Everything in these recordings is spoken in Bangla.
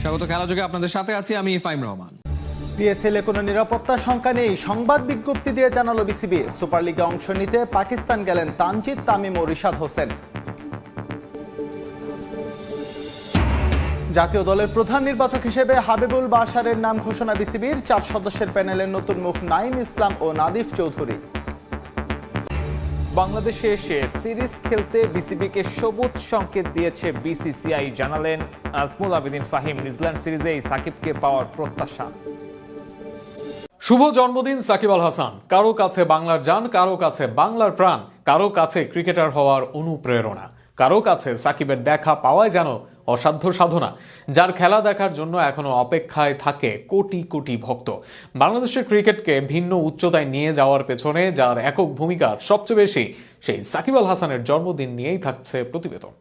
স্বাগত খেলাযোগে আপনাদের সাথে আছি আমি ফাইম রহমান। পিএসএল এ কোনো নিরাপত্তার শঙ্কা নেই, সংবাদ বিজ্ঞপ্তি দিয়ে জানালো বিসিবি। সুপার লিগে অংশ নিতে পাকিস্তান গেলেন তানজিদ তামিম ও রিশাদ হোসেন। জাতীয় দলের প্রধান নির্বাচক হিসেবে হাবিবুল বাশারের নাম ঘোষণা বিসিবির। 4 সদস্যের প্যানেলের নতুন মুখ নাইম ইসলাম ও নাদিফ চৌধুরী। বাংলাদেশে এসে সিরিজ খেলতে বিসিবিকে সবুজ সংকেত দিয়েছে বিসিসিআই, জানালেন আজমুল আবেদিন ফাহিম। নিউজিল্যান্ড সিরিজেই সাকিবকে পাওয়ার প্রত্যাশা। শুভ জন্মদিন সাকিব আল হাসান। কারো কাছে বাংলার জান, কারো কাছে বাংলার প্রাণ, কারো কাছে ক্রিকেটার হওয়ার অনুপ্রেরণা, কারো কাছে সাকিবের দেখা পাওয়াই যেন অসাধ্য সাধনা। যার খেলা দেখার জন্য এখনো অপেক্ষায় থাকে কোটি কোটি ভক্ত। বাংলাদেশের ক্রিকেটকে ভিন্ন উচ্চতায় নিয়ে যাওয়ার পেছনে যার একক ভূমিকা সবচেয়ে বেশি, সেই সাকিব আল হাসানের জন্মদিন নিয়েই থাকছে প্রতিবেদন।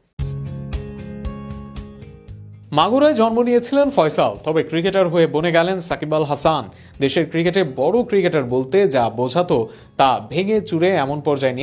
মাগুরায় জন্ম নিয়েছিলেন ফয়সাল, তবে ক্রিকেটার হয়ে বনে গেলেন সাকিব আল হাসান। দেশের ক্রিকেটে বড় ক্রিকেটার বলতে যা বোঝাতো তা ভেঙে চুরে এমন পর্যায়ে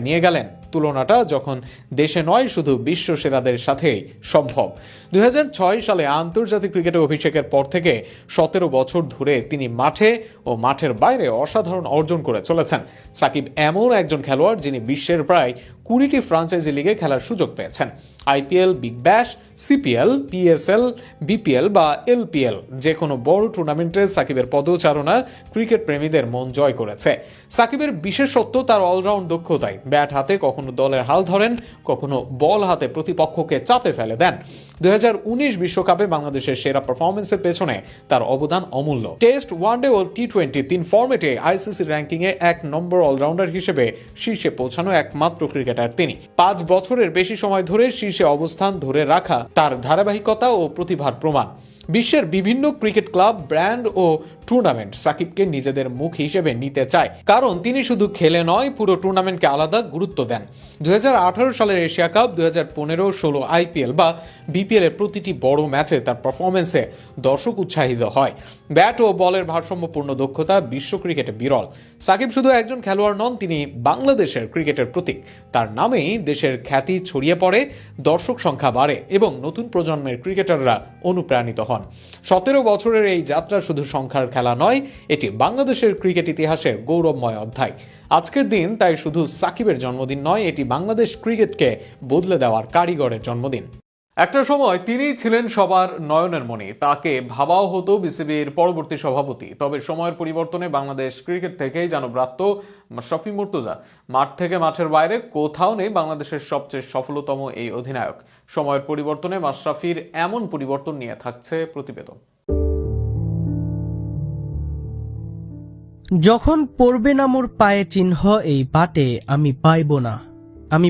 নিয়ে গেলেন। তুলনাটা যখন দেশে নয় শুধু বিশ্ব সেরাদের সাথেই সম্ভব। 2006 সালে আন্তর্জাতিক ক্রিকেটে অভিষেকের পর থেকে 17 বছর ধরে তিনি মাঠে ও মাঠের বাইরে অসাধারণ অর্জন করে চলেছেন। সাকিব এমন একজন খেলোয়াড় যিনি বিশ্বের প্রায় 20টি ফ্রাঞ্চাইজি লিগে খেলার সুযোগ পেয়েছেন। IPL, Big Bash, CPL, PSL, BPL বা এলপিএল যে কোনো বড় টুর্নামেন্টে সাকিবের পদচারণা ক্রিকেট প্রেমীদের মন জয় করেছে। সাকিবের বিশেষত্ব তার অলরাউন্ড দক্ষতায়। ব্যাট হাতে কখনো দলের হাল ধরেন, কখনো বল হাতে প্রতিপক্ষকে চাপে ফেলে দেন। 2019 বিশ্বকাপে বাংলাদেশের সেরা পারফরমেন্সের পেছনে তার অবদান অমূল্য। টেস্ট, ওয়ানডে ও টি20 3 ফরম্যাটে আইসিসি র্যাঙ্কিংয়ে 1 নম্বর অলরাউন্ডার হিসেবে শীর্ষে পৌঁছানো একমাত্র ক্রিকেটার তিনি। 5 বছরের বেশি সময় ধরে শীর্ষে অবস্থান ধরে রাখা তার ধারাবাহিকতা ও প্রতিভার প্রমাণ। বিশ্বের বিভিন্ন ক্রিকেট ক্লাব, ব্র্যান্ড ও টুর্নামেন্ট সাকিবকে নিজেদের মুখ হিসেবে নিতে চায়, কারণ তিনি শুধু খেলে নয়, পুরো টুর্নামেন্টকে আলাদা গুরুত্ব দেন। 2018 সালের এশিয়া কাপ, 2015-16 আইপিএল বা বিপিএল এর প্রতিটি বড় ম্যাচে তার পারফরমেন্সে দর্শক উৎসাহিত হয়। ব্যাট ও বলের ভারসাম্যপূর্ণ দক্ষতা বিশ্ব ক্রিকেটে বিরল। সাকিব শুধু একজন খেলোয়াড় নন, তিনি বাংলাদেশের ক্রিকেটের প্রতীক। তার নামেই দেশের খ্যাতি ছড়িয়ে পড়ে, দর্শক সংখ্যা বাড়ে এবং নতুন প্রজন্মের ক্রিকেটাররা অনুপ্রাণিত হন। 17 বছরের এই যাত্রা শুধু সংখ্যার খেলা নয়, এটি বাংলাদেশের ক্রিকেট ইতিহাসের গৌরবময় অধ্যায়। আজকের দিন তাই শুধু সাকিবের জন্মদিন নয়, এটি বাংলাদেশ ক্রিকেটকে বদলে দেওয়ার কারিগরের জন্মদিন। একটা সময় তিনিই ছিলেন সবার নয়নের মণি, তাকে ভাবাও হতো বিসিবির পরবর্তী সভাপতি। তবে সময়ের পরিবর্তনে বাংলাদেশ ক্রিকেট থেকেই যেন ব্রাত্য মাশরাফি মুর্তজা। মাঠ থেকে মাঠের বাইরে কোথাও নেই বাংলাদেশের সবচেয়ে সফলতম এই অধিনায়ক। সময়ের পরিবর্তনে মাশরাফির এমন পরিবর্তন নিয়ে থাকছে প্রতিবেদন। যখন পড়বে না মোর পায়ে চিহ্ন এই বাটে, আমি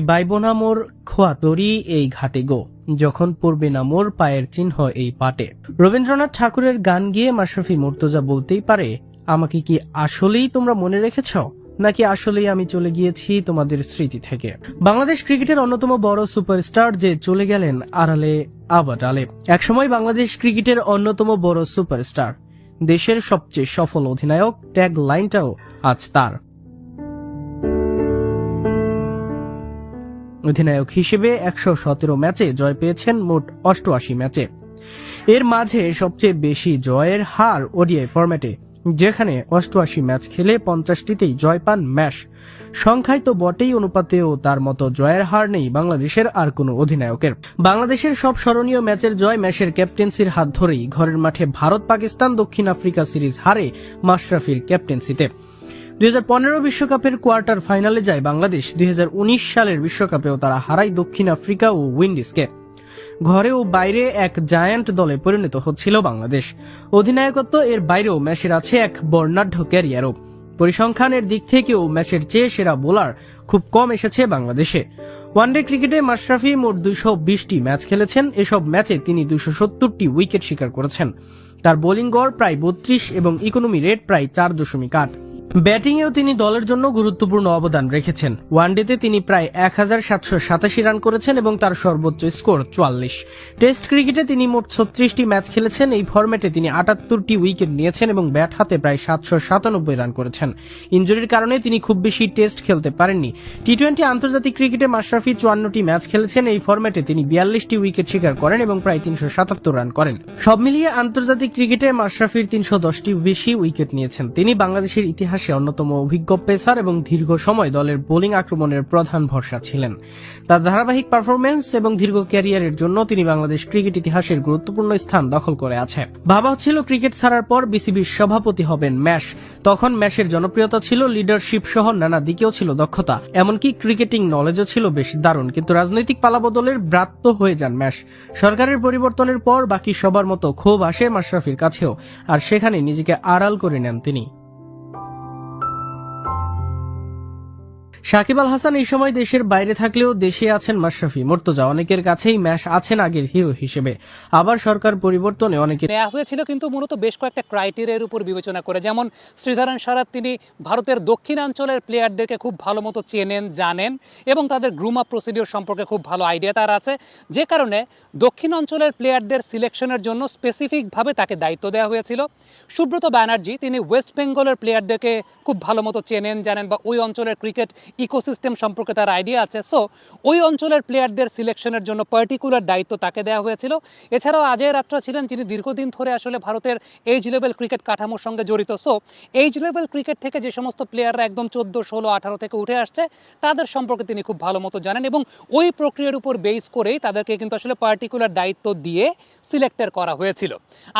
বাইব না মোর খোয়া তরি এই ঘাটে গো। যখন পড়বে না মোর পায়ের চিহ্ন এই পাটে। রবীন্দ্রনাথ ঠাকুরের গান গিয়ে মাশরাফি মুর্তজা বলতেই পারে, আমাকে কি আসলেই তোমরা মনে রেখেছ, নাকি আসলেই আমি চলে গিয়েছি তোমাদের স্মৃতি থেকে। বাংলাদেশ ক্রিকেটের অন্যতম বড় সুপারস্টার যে চলে গেলেন আড়ালে আবাডালে। একসময় বাংলাদেশ ক্রিকেটের অন্যতম বড় সুপারস্টার, দেশের সবচেয়ে সফল অধিনায়ক, ট্যাগ লাইনটাও আজ তার। অধিনায়ক হিসেবে 117 ম্যাচে জয় পেয়েছেন মোট 88 ম্যাচে। এর মাঝে সবচেয়ে বেশি জয়ের হার ওডিআই ফরম্যাটে, যেখানে 88 ম্যাচ খেলে 50টিতেই জয় পান ম্যাশ। সংখ্যায় তো বটেই, অনুপাতেও তার মতো জয়ের হার নেই বাংলাদেশের আর কোনো অধিনায়কের। বাংলাদেশের সব স্মরণীয় ম্যাচের জয় ম্যাশের ক্যাপ্টেন্সির হাত ধরেই। ঘরের মাঠে ভারত, পাকিস্তান, দক্ষিণ আফ্রিকা সিরিজ হারে মাশরাফির ক্যাপ্টেন্সিতে। 2015 বিশ্বকাপের কোয়ার্টার ফাইনালে যায় বাংলাদেশ। 2019 সালের বিশ্বকাপেও তারা হারায় দক্ষিণ আফ্রিকা ও উইন্ডিজকে। ঘরে ও বাইরে এক জায়ান্ট দলে পরিণত হচ্ছিল বাংলাদেশ। অধিনায়কত্ব এর বাইরেও ম্যাচের আছে এক বর্ণাঢ্য ক্যারিয়ারও। পরিসংখ্যানের দিক থেকেও ম্যাচের চেয়ে সেরা বোলার খুব কম এসেছে বাংলাদেশে। ওয়ানডে ক্রিকেটে মাশরাফি মোট 220টি ম্যাচ খেলেছেন। এসব ম্যাচে তিনি 270টি উইকেট শিকার করেছেন। তার বোলিং গড় প্রায় 32 এবং ইকোনমি রেট প্রায় 4.8। ব্যাটিংয়েও তিনি দলের জন্য গুরুত্বপূর্ণ অবদান রেখেছেন। ওয়ানডেতে তিনি প্রায় 1787 রান করেছেন এবং তার সর্বোচ্চ স্কোর 44। টেস্ট ক্রিকেটে তিনি মোট 36টি ম্যাচ খেলেছেন। এই ফরম্যাটে তিনি 78টি উইকেট নিয়েছেন এবং ব্যাট হাতে প্রায় 797 রান করেছেন। ইনজুরির কারণে তিনি খুব বেশি টেস্ট খেলতে পারেননি। টি-20 আন্তর্জাতিক ক্রিকেটে মাশরাফি 54টি ম্যাচ খেলেছেন। এই ফরম্যাটে তিনি 42টি উইকেট শিকার করেন এবং প্রায় 377 রান করেন। সব মিলিয়ে আন্তর্জাতিক ক্রিকেটে মাশরাফির 310টি বেশি উইকেট নিয়েছেন। তিনি বাংলাদেশের ইতিহাসে অন্যতম অভিজ্ঞ পেসার এবং দীর্ঘ সময় দলের বোলিং আক্রমণের প্রধান ভরসা ছিলেন। তার ধারাবাহিক পারফরম্যান্স এবং দীর্ঘ ক্যারিয়ারের জন্য তিনি বাংলাদেশ ক্রিকেট ইতিহাসের গুরুত্বপূর্ণ স্থান দখল করে আছে। ভাবা হচ্ছিল ক্রিকেট ছাড়ার পর বিসিবির সভাপতি হবেন ম্যাশ। তখন ম্যাশের জনপ্রিয়তা ছিল, লিডারশিপ সহ নানা দিকেও ছিল দক্ষতা, এমনকি ক্রিকেটিং নলেজও ছিল বেশ দারুণ। কিন্তু রাজনৈতিক পালাবদলের ব্রাত্য হয়ে যান ম্যাশ। সরকারের পরিবর্তনের পর বাকি সবার মতো ক্ষোভ আসে মাশরাফির কাছেও, আর সেখানে নিজেকে আড়াল করে নেন তিনি। সাকিব আল হাসান এই সময় দেশের বাইরে থাকলেও দেশে আছেন মাশরাফি। মুর্তজা অনেকের কাছেই ম্যাশ আছেন আগের হিরো হিসেবে। আবার সরকার পরিবর্তনে অনেকে নেওয়া হয়েছিল কিন্তু মূলত বেশ কয়েকটা ক্রাইটেরিয়ার উপর বিবেচনা করে, যেমন শ্রীধরন সারাত তিনি ভারতের দক্ষিণাঞ্চলের প্লেয়ারদেরকে খুব ভালো মতো চেনেন, জানেন এবং তাদের গ্রুম আপ প্রসিডিওর সম্পর্কে খুব ভালো আইডিয়া তার আছে, যে কারণে দক্ষিণাঞ্চলের প্লেয়ারদের সিলেকশনের জন্য স্পেসিফিকভাবে তাকে দায়িত্ব দেওয়া হয়েছিল। সুব্রত ব্যানার্জি তিনি ওয়েস্ট বেঙ্গলের প্লেয়ারদেরকে খুব ভালো মতো চেনেন, জানেন বা ওই অঞ্চলের ক্রিকেট ইকোসিস্টেম সম্পর্কে তার আইডিয়া আছে। সো ওই অঞ্চলের প্লেয়ারদের সিলেকশনের জন্য পার্টিকুলার দায়িত্ব তাকে দেওয়া হয়েছিল। এছাড়াও অজয় রাত্রা ছিলেন যিনি দীর্ঘদিন ধরে আসলে ভারতের এইজ লেভেল ক্রিকেট কাঠামোর সঙ্গে জড়িত। সো এইজ লেভেল ক্রিকেট থেকে যে সমস্ত প্লেয়াররা একদম 14, 16, 18 থেকে উঠে আসছে তাদের সম্পর্কে তিনি খুব ভালো মতো জানেন এবং ওই প্রক্রিয়ার উপর বেস করেই তাদেরকে কিন্তু আসলে পার্টিকুলার দায়িত্ব দিয়ে সিলেক্টেড করা হয়েছিল।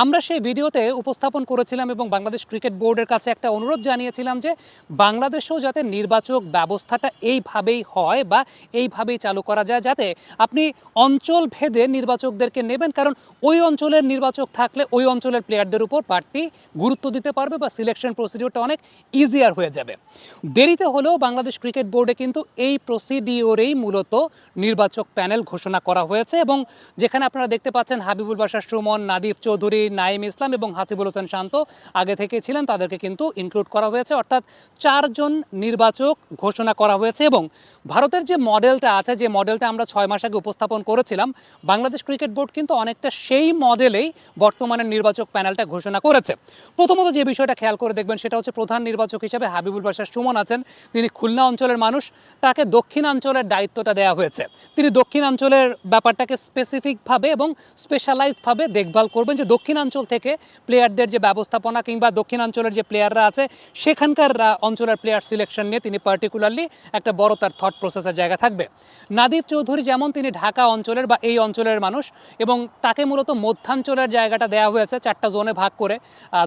আমরা সেই ভিডিওতে উপস্থাপন করেছিলাম এবং বাংলাদেশ ক্রিকেট বোর্ডের কাছে একটা অনুরোধ জানিয়েছিলাম যে বাংলাদেশেও যাতে নির্বাচক ব্যবস্থাটা এইভাবেই হয় বা এইভাবেই চালু করা যায়, যাতে আপনি অঞ্চল ভেদে নির্বাচকদেরকে নেবেন, কারণ ওই অঞ্চলের নির্বাচক থাকলে ওই অঞ্চলের প্লেয়ারদের উপর বাড়তি গুরুত্ব দিতে পারবে বা সিলেকশন প্রসিডিওরটা অনেক ইজিয়ার হয়ে যাবে। দেরিতে হলেও বাংলাদেশ ক্রিকেট বোর্ডে কিন্তু এই প্রসিডিওরেই মূলত নির্বাচক প্যানেল ঘোষণা করা হয়েছে এবং যেখানে আপনারা দেখতে পাচ্ছেন হাবিবুল বাশার সুমন, নাদিফ চৌধুরী, নাইম ইসলাম এবং হাসিবুল হোসেন শান্ত আগে থেকে ছিলেন, তাদেরকে কিন্তু ইনক্লুড করা হয়েছে, অর্থাৎ 4 জন নির্বাচক ঘোষণা করা হয়েছে। এবং ভারতের যে মডেলটা আছে, যে মডেলটা আমরা 6 মাস আগে উপস্থাপন করেছিলাম, বাংলাদেশ ক্রিকেট বোর্ড কিন্তু অনেকটা সেই মডেলেই বর্তমানে নির্বাচক প্যানেলটা ঘোষণা করেছে। প্রথমত যে বিষয়টা খেয়াল করে দেখবেন সেটা হচ্ছে প্রধান নির্বাচক হিসেবে হাবিবুল বাশার সুমন আছেন। তিনি খুলনা অঞ্চলের মানুষ, তাকে দক্ষিণাঞ্চলের দায়িত্বটা দেওয়া হয়েছে। তিনি দক্ষিণাঞ্চলের ব্যাপারটাকে স্পেসিফিকভাবে এবং স্পেশালাইজডভাবে দেখভাল করবেন, যে দক্ষিণাঞ্চল থেকে প্লেয়ারদের যে ব্যবস্থাপনা কিংবা দক্ষিণাঞ্চলের যে প্লেয়াররা আছে সেখানকার অঞ্চলের প্লেয়ার সিলেকশন নিয়ে তিনি পার্টিকুলারলি একটা বড় তার থট প্রসেসের জায়গা থাকবে। নাদিফ চৌধুরী যেমন তিনি ঢাকা অঞ্চলের বা এই অঞ্চলের মানুষ এবং তাকে মূলত মধ্যাঞ্চলের জায়গাটা দেওয়া হয়েছে 4টা জোনে ভাগ করে।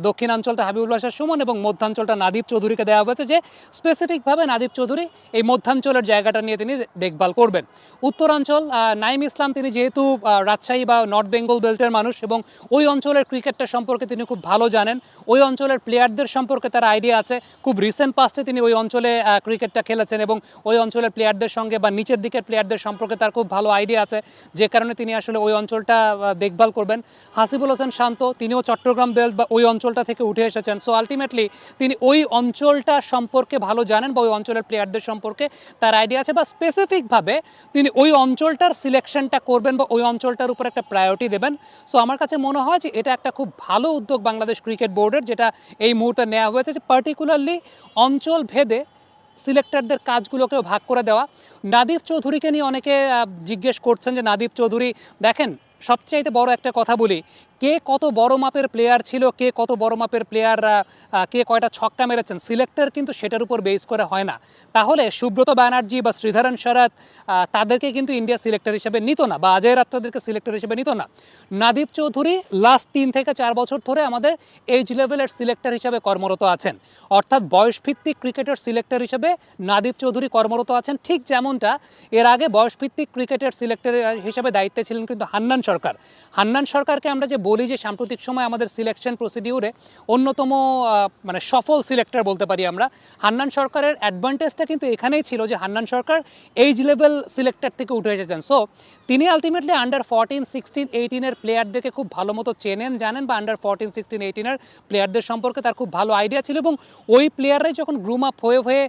দক্ষিণাঞ্চলটা হাবিবুল বাশার সুমন এবং মধ্যাঞ্চলটা নাদিফ চৌধুরীকে দেওয়া হয়েছে, যে স্পেসিফিকভাবে নাদিফ চৌধুরী এই মধ্যাঞ্চলের জায়গাটা নিয়ে তিনি দেখভাল করবেন। উত্তরাঞ্চল নাইম ইসলাম তিনি যেহেতু রাজশাহী বা নর্থ বেঙ্গল বেল্টের মানুষ এবং ওই অঞ্চলের ক্রিকেটটা সম্পর্কে তিনি খুব ভালো জানেন, ওই অঞ্চলের প্লেয়ারদের সম্পর্কে তার আইডিয়া আছে। খুব রিসেন্ট পাস্টে তিনি ওই অঞ্চলে ক্রিকেটটা খেলেছেন এবং ওই অঞ্চলের প্লেয়ারদের সঙ্গে বা নিচের দিকের প্লেয়ারদের সম্পর্কে তার খুব ভালো আইডিয়া আছে, যে কারণে তিনি আসলে ওই অঞ্চলটা দেখভাল করবেন। হাসিবুল হোসেন শান্ত তিনিও চট্টগ্রাম বেল্ট বা ওই অঞ্চলটা থেকে উঠে এসেছেন। সো আলটিমেটলি তিনি ওই অঞ্চলটা সম্পর্কে ভালো জানেন বা ওই অঞ্চলের প্লেয়ারদের সম্পর্কে তার আইডিয়া আছে, বা স্পেসিফিকভাবে তিনি ওই অঞ্চলটার সিলেকশনটা করবেন বা ওই অঞ্চলটার উপর একটা প্রায়োরিটি দেবেন। সো আমার কাছে মনে হয় যে এটা একটা খুব ভালো উদ্যোগ বাংলাদেশ ক্রিকেট বোর্ডের, যেটা এই মুহূর্তে নেওয়া হয়েছে, যে পার্টিকুলারলি অঞ্চল ভেদে সিলেক্টরদের কাজগুলোকেও ভাগ করে দেওয়া। নাদিফ চৌধুরীকে নিয়ে অনেকে জিজ্ঞেস করছেন যে নাদিফ চৌধুরী, দেখেন সবচাইতে বড় একটা কথা বলি, কে কত বড় মাপের প্লেয়ার ছিল, কে কত বড় মাপের প্লেয়ার, কে কয়টা ছক্কা মেরেছেন, সিলেক্টর কিন্তু সেটার উপর বেস করে হয় না। তাহলে সুব্রত ব্যানার্জি বা শ্রীধরন সারাত তাদেরকে কিন্তু ইন্ডিয়া সিলেক্টর হিসেবে নিত না, বা অজয় রাত্রাদেরকে সিলেক্টর হিসেবে নিত না। নাদিফ চৌধুরী লাস্ট 3 থেকে 4 বছর ধরে আমাদের এইজ লেভেলের সিলেক্টর হিসেবে কর্মরত আছেন, অর্থাৎ বয়সভিত্তিক ক্রিকেটের সিলেক্টর হিসেবে নাদিফ চৌধুরী কর্মরত আছেন। ঠিক যেমনটা এর আগে বয়সভিত্তিক ক্রিকেটের সিলেক্টর হিসেবে দায়িত্বে ছিলেন কিন্তু হান্নান সরকার। হান্নান সরকারকে আমরা যে বলি যে সাম্প্রতিক সময় আমাদের সিলেকশন প্রসিডিউরে অন্যতম মানে সফল সিলেক্টর বলতে পারি আমরা। হান্নান সরকারের অ্যাডভান্টেজটা কিন্তু এখানেই ছিল যে হান্নান সরকার এইজ লেভেল সিলেক্টর থেকে উঠে এসেছেন। সো তিনি আলটিমেটলি আন্ডার 14, 16, 18-এর প্লেয়ারদেরকে খুব ভালো মতো চেনেন, জানেন, বা আন্ডার 14, 16, 18-এর প্লেয়ারদের সম্পর্কে তার খুব ভালো আইডিয়া ছিল, এবং ওই প্লেয়াররাই যখন গ্রুম আপ হয়ে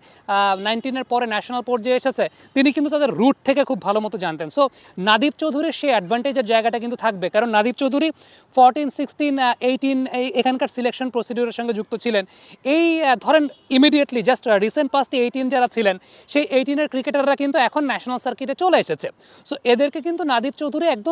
19-এর পরে ন্যাশনাল পর্যায়ে এসেছে তিনি কিন্তু তাদের রুট থেকে খুব ভালো মতো জানতেন। সো নাদিব চৌধুরীর সেই অ্যাডভান্টেজের জায়গাটা কিন্তু থাকবে, কারণ নাদিব চৌধুরী 14, 16, 18 এখানকার সিলেকশন প্রসিডিউরের সঙ্গে যুক্ত ছিলেন। এই ধরেন ইমিডিয়েটলি জাস্ট রিসেন্ট পাস্টে 18 যারা ছিলেন সেই 18-এর ক্রিকেটাররা কিন্তু এখন ন্যাশনাল সার্কিটে চলে এসেছে। সো এদেরকে কিন্তু নাদিব চৌধুরী একদম